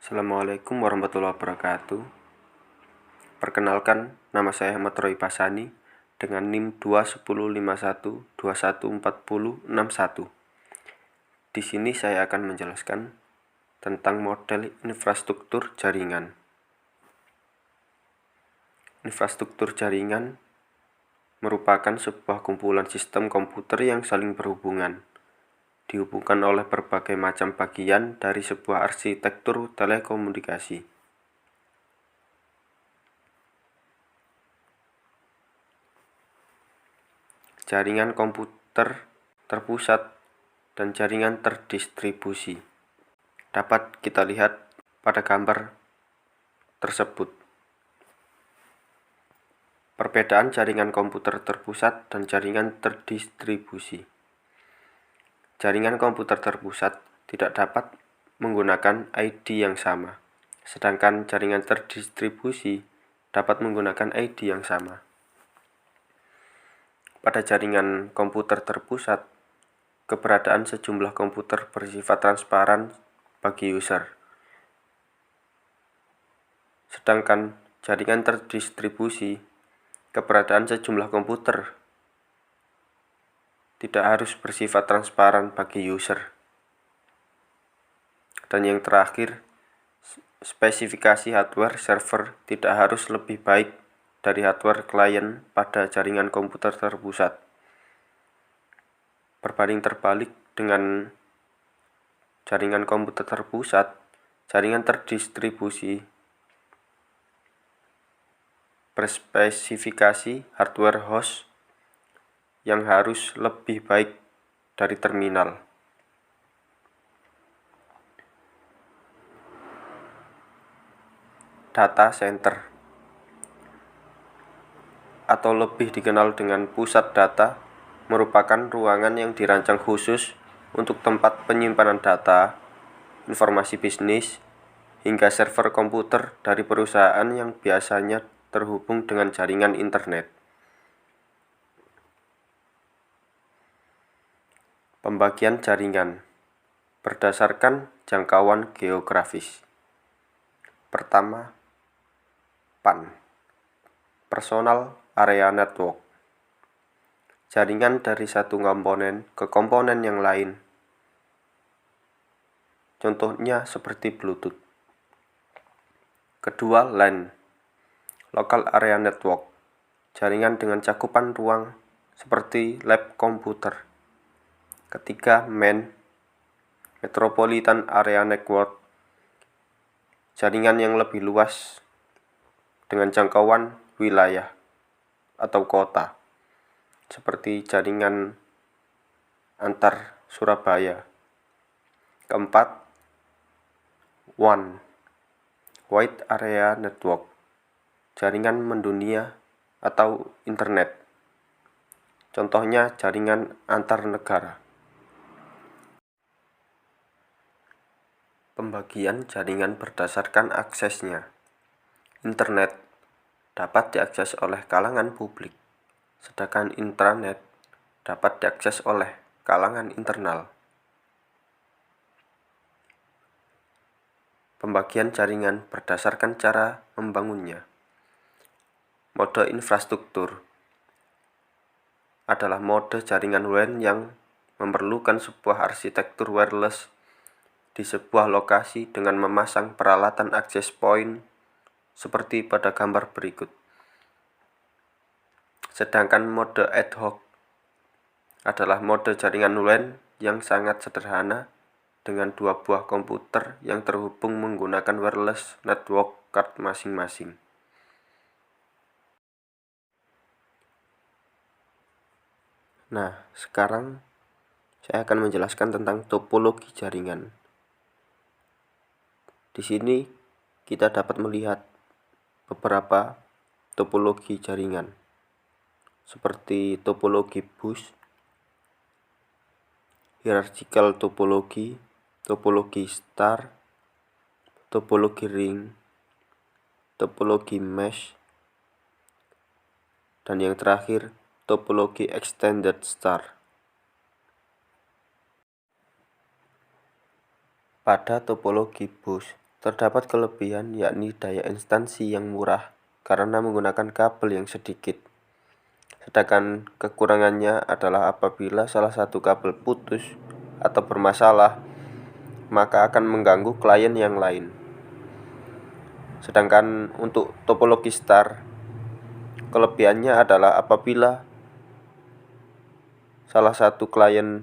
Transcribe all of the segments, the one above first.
Assalamualaikum warahmatullahi wabarakatuh. Perkenalkan, nama saya Ahmad Roy Pasani dengan NIM 21051214061. Di sini saya akan menjelaskan tentang model infrastruktur jaringan. Infrastruktur jaringan merupakan sebuah kumpulan sistem komputer yang saling berhubungan, dihubungkan oleh berbagai macam bagian dari sebuah arsitektur telekomunikasi. Jaringan komputer terpusat dan jaringan terdistribusi dapat kita lihat pada gambar tersebut. Perbedaan jaringan komputer terpusat dan jaringan terdistribusi. Jaringan komputer terpusat tidak dapat menggunakan ID yang sama, sedangkan jaringan terdistribusi dapat menggunakan ID yang sama. Pada jaringan komputer terpusat, keberadaan sejumlah komputer bersifat transparan bagi user. Sedangkan jaringan terdistribusi, keberadaan sejumlah komputer tidak harus bersifat transparan bagi user. Dan yang terakhir, spesifikasi hardware server tidak harus lebih baik dari hardware klien pada jaringan komputer terpusat. Berbanding terbalik dengan jaringan komputer terpusat, jaringan terdistribusi berspesifikasi hardware host yang harus lebih baik dari terminal. Data center atau lebih dikenal dengan pusat data merupakan ruangan yang dirancang khusus untuk tempat penyimpanan data, informasi bisnis, hingga server komputer dari perusahaan yang biasanya terhubung dengan jaringan internet. Pembagian jaringan berdasarkan jangkauan geografis. Pertama, PAN, Personal Area Network. Jaringan dari satu komponen ke komponen yang lain. Contohnya seperti Bluetooth. Kedua, LAN, Local Area Network. Jaringan dengan cakupan ruang seperti lab komputer. Ketiga, MAN, Metropolitan Area Network. Jaringan yang lebih luas dengan jangkauan wilayah atau kota, seperti jaringan antar Surabaya. Keempat, WAN, Wide Area Network, jaringan mendunia atau internet. Contohnya jaringan antar negara. Pembagian jaringan berdasarkan aksesnya. Internet dapat diakses oleh kalangan publik, sedangkan intranet dapat diakses oleh kalangan internal. Pembagian jaringan berdasarkan cara membangunnya. Mode infrastruktur adalah mode jaringan WAN yang memerlukan sebuah arsitektur wireless di sebuah lokasi dengan memasang peralatan access point seperti pada gambar berikut. Sedangkan mode ad hoc adalah mode jaringan WAN yang sangat sederhana dengan dua buah komputer yang terhubung menggunakan wireless network card masing-masing. Nah, sekarang saya akan menjelaskan tentang topologi jaringan. Di sini kita dapat melihat beberapa topologi jaringan, seperti topologi bus, hierarchical topologi, topologi star, topologi ring, topologi mesh, dan yang terakhir topologi extended star. Pada topologi bus, Terdapat kelebihan yakni daya instansi yang murah karena menggunakan kabel yang sedikit. Sedangkan kekurangannya adalah apabila salah satu kabel putus atau bermasalah, maka akan mengganggu klien yang lain. Sedangkan untuk topologi star, kelebihannya adalah apabila salah satu klien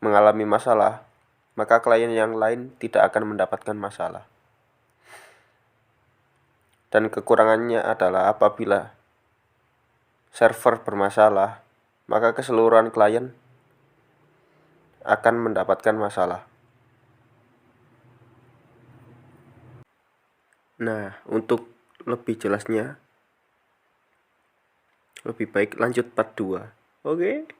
mengalami masalah, maka klien yang lain tidak akan mendapatkan masalah. Dan kekurangannya adalah apabila server bermasalah, maka keseluruhan klien akan mendapatkan masalah. Nah, untuk lebih jelasnya, lebih baik lanjut part 2. Oke?